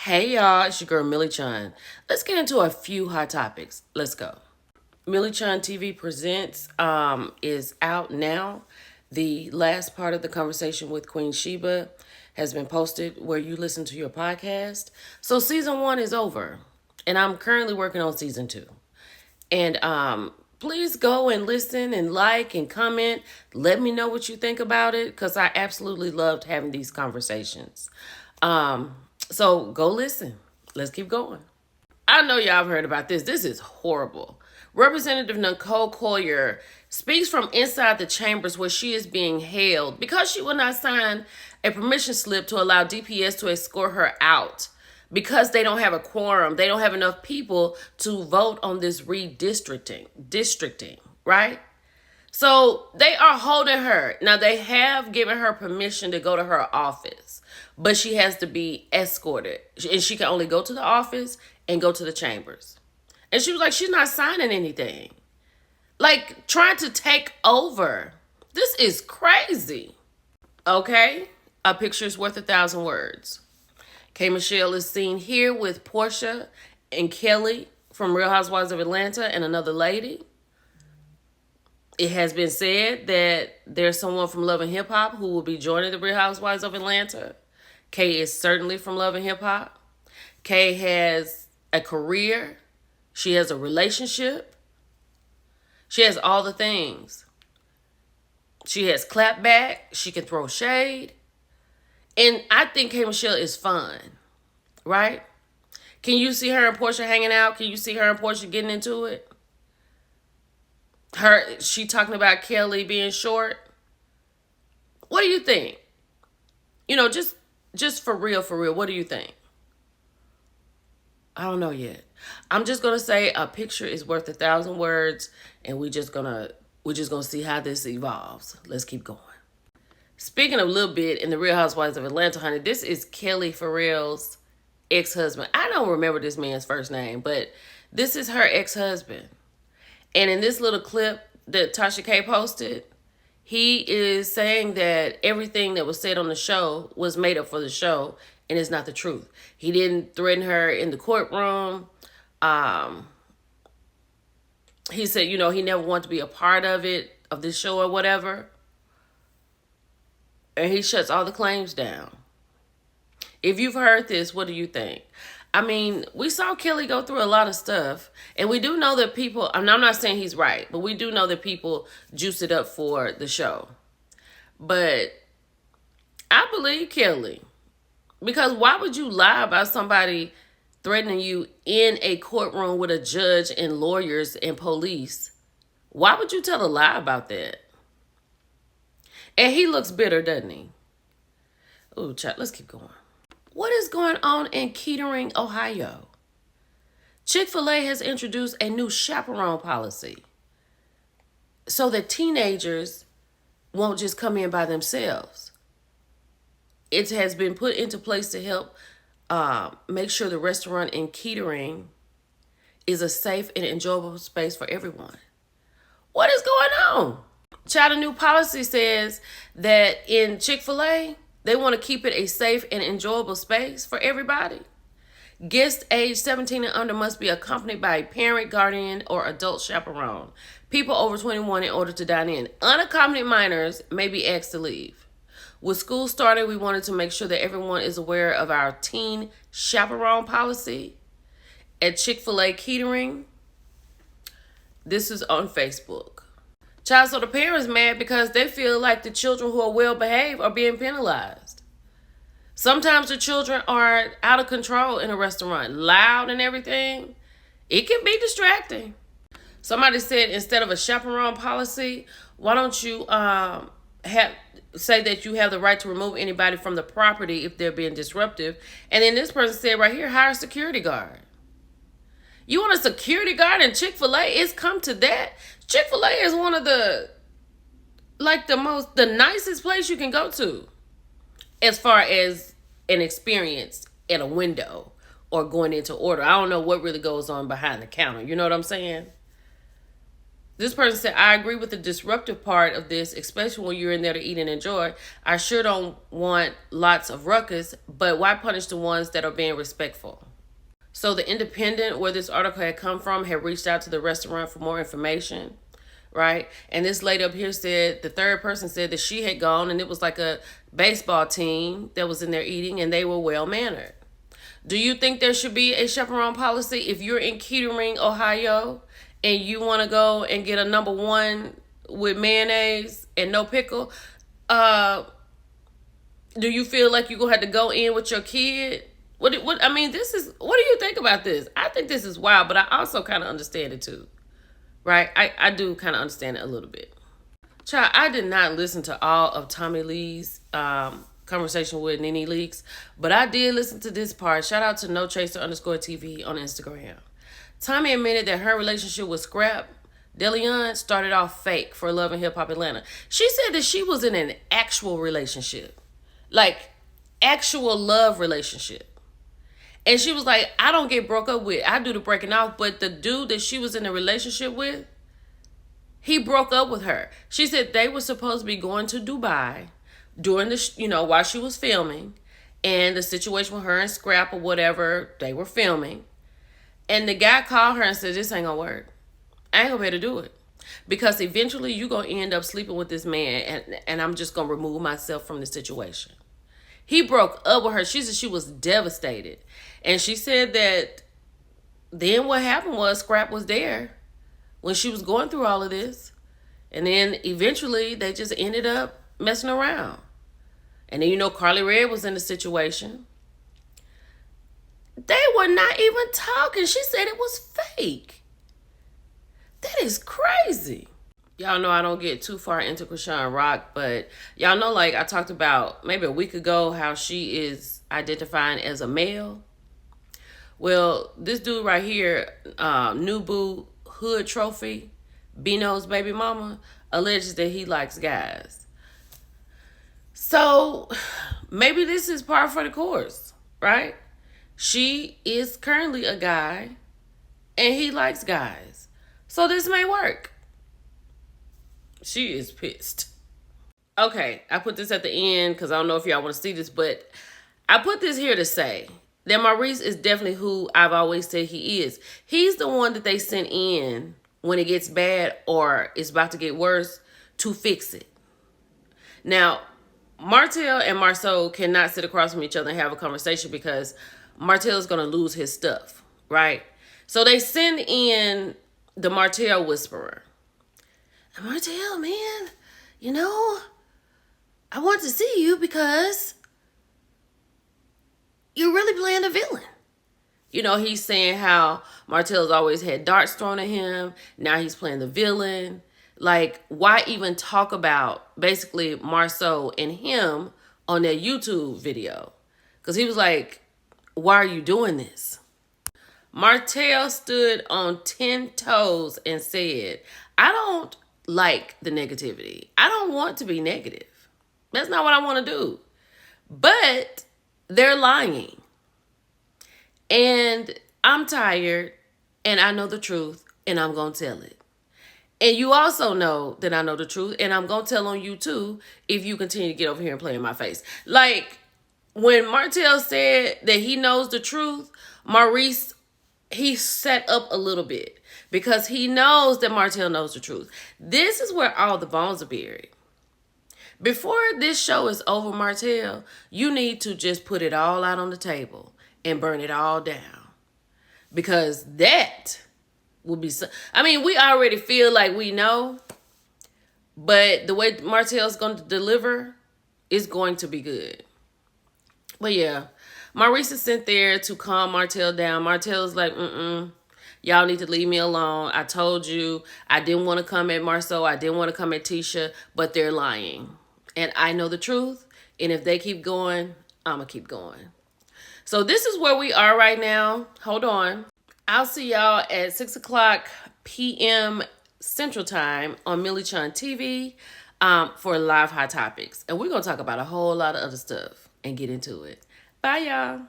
Hey y'all, it's your girl Millie Chun. Let's get into a few hot topics. Let's go. Millie Chun TV Presents is out now. The last part of the conversation with Queen Sheba has been posted where you listen to your podcast. So season 1 is over, and I'm currently working on season 2. And please go and listen and like and comment. Let me know what you think about it because I absolutely loved having these conversations. So go listen. Let's keep going. I know y'all have heard about this. This is horrible. Representative Nicole Collier speaks from inside the chambers where she is being held because she will not sign a permission slip to allow DPS to escort her out because they don't have a quorum. They don't have enough people to vote on this districting, right? So they are holding her. Now, they have given her permission to go to her office, but she has to be escorted. And she can only go to the office and go to the chambers. And she was like, she's not signing anything. Like, trying to take over. This is crazy. Okay? A picture is worth 1,000 words. K. Michelle is seen here with Portia and Kelly from Real Housewives of Atlanta and another lady. It has been said that there's someone from Love and Hip Hop who will be joining the Real Housewives of Atlanta. Kay is certainly from Love and Hip Hop. Kay has a career. She has a relationship. She has all the things. She has clapback. She can throw shade. And I think K. Michelle is fun, right? Can you see her and Portia hanging out? Can you see her and Portia getting into it? She talking about Kelly being short. What do you think? You know, just for real, what do you think? I don't know yet. I'm just gonna say a picture is worth 1,000 words, and we're just gonna see how this evolves. Let's keep going. Speaking of a little bit in the Real Housewives of Atlanta, honey, this is Kelli Ferrell's ex-husband. I don't remember this man's first name, but this is her ex-husband. And in this little clip that Tasha K posted, he is saying that everything that was said on the show was made up for the show and it's not the truth. He didn't threaten her in the courtroom. He said, you know, he never wanted to be a part of this show or whatever. And he shuts all the claims down. If you've heard this, what do you think? I mean, we saw Kelly go through a lot of stuff, and we do know that people, I'm not saying he's right, but we do know that people juice it up for the show. But I believe Kelly, because why would you lie about somebody threatening you in a courtroom with a judge and lawyers and police? Why would you tell a lie about that? And he looks bitter, doesn't he? Ooh, chat, let's keep going. What is going on in Kettering, Ohio? Chick-fil-A has introduced a new chaperone policy so that teenagers won't just come in by themselves. It has been put into place to help make sure the restaurant in Kettering is a safe and enjoyable space for everyone. What is going on? Child, a new policy says that in Chick-fil-A, they want to keep it a safe and enjoyable space for everybody. Guests age 17 and under must be accompanied by a parent, guardian, or adult chaperone. People over 21 in order to dine in. Unaccompanied minors may be asked to leave. With school starting, we wanted to make sure that everyone is aware of our teen chaperone policy at Chick-fil-A Kettering. This is on Facebook. Child, so the parents mad because they feel like the children who are well behaved are being penalized. Sometimes the children are out of control in a restaurant, loud and everything. It can be distracting. Somebody said instead of a chaperone policy, why don't you say that you have the right to remove anybody from the property if they're being disruptive? And then this person said right here, hire a security guard. You want a security guard in Chick-fil-A? It's come to that. Chick-fil-A is one of the nicest place you can go to as far as an experience at a window or going into order. I don't know what really goes on behind the counter. You know what I'm saying? This person said, I agree with the disruptive part of this, especially when you're in there to eat and enjoy. I sure don't want lots of ruckus, but why punish the ones that are being respectful? So the Independent, where this article had come from, had reached out to the restaurant for more information, right? And this lady up here said, the third person said that she had gone and it was like a baseball team that was in there eating and they were well-mannered. Do you think there should be a chaperone policy if you're in Kettering, Ohio, and you want to go and get a number one with mayonnaise and no pickle? Do you feel like you're going to have to go in with your kid? What I mean, what do you think about this? I think this is wild, but I also kind of understand it too. Right? I do kind of understand it a little bit. Child, I did not listen to all of Tommy Lee's conversation with Nene Leakes, but I did listen to this part. Shout out to NoChaser_TV on Instagram. Tommy admitted that her relationship with Scrap DeLeon started off fake for Love and Hip Hop Atlanta. She said that she was in an actual relationship, like actual love relationship. And she was like, I don't get broke up with. I do the breaking off. But the dude that she was in a relationship with, he broke up with her. She said they were supposed to be going to Dubai during the, while she was filming. And the situation with her and Scrap or whatever, they were filming. And the guy called her and said, this ain't gonna work. I ain't gonna be able to do it. Because eventually you're gonna end up sleeping with this man and I'm just gonna remove myself from the situation. He broke up with her. She said she was devastated. And she said that then what happened was Scrap was there when she was going through all of this. And then eventually they just ended up messing around. And then, Carly Red was in the situation. They were not even talking. She said it was fake. That is crazy. Y'all know I don't get too far into Chrisean Rock, but y'all know, like I talked about maybe a week ago, how she is identifying as a male. Well, this dude right here, New Boo Hood Trophy, Bino's baby mama, alleges that he likes guys. So maybe this is par for the course, right? She is currently a guy and he likes guys. So this may work. She is pissed. Okay, I put this at the end because I don't know if y'all want to see this, but I put this here to say that Maurice is definitely who I've always said he is. He's the one that they sent in when it gets bad or it's about to get worse to fix it. Now, Martell and Marceau cannot sit across from each other and have a conversation because Martell is going to lose his stuff, right? So they send in the Martell whisperer. Martell, man, I want to see you because you're really playing a villain. He's saying how Martell's always had darts thrown at him. Now he's playing the villain. Like, why even talk about basically Marceau and him on their YouTube video? Because he was like, why are you doing this? Martell stood on 10 toes and said, I don't like the negativity. I don't want to be negative. That's not what I want to do. But they're lying. And I'm tired and I know the truth and I'm going to tell it. And you also know that I know the truth and I'm going to tell on you too if you continue to get over here and play in my face. Like when Martell said that he knows the truth, Maurice, he set up a little bit because he knows that Martell knows the truth. This is where all the bones are buried. Before this show is over, Martell, you need to just put it all out on the table and burn it all down. Because that will be we already feel like we know, but the way Martell's going to deliver is going to be good. But yeah, Maurice is sent there to calm Martell down. Martell's like, y'all need to leave me alone. I told you I didn't want to come at Marceau. I didn't want to come at Tisha, but they're lying. And I know the truth. And if they keep going, I'm going to keep going. So this is where we are right now. Hold on. I'll see y'all at 6 o'clock p.m. Central Time on Millie Chun TV for Live Hot Topics. And we're going to talk about a whole lot of other stuff and get into it. Bye, y'all.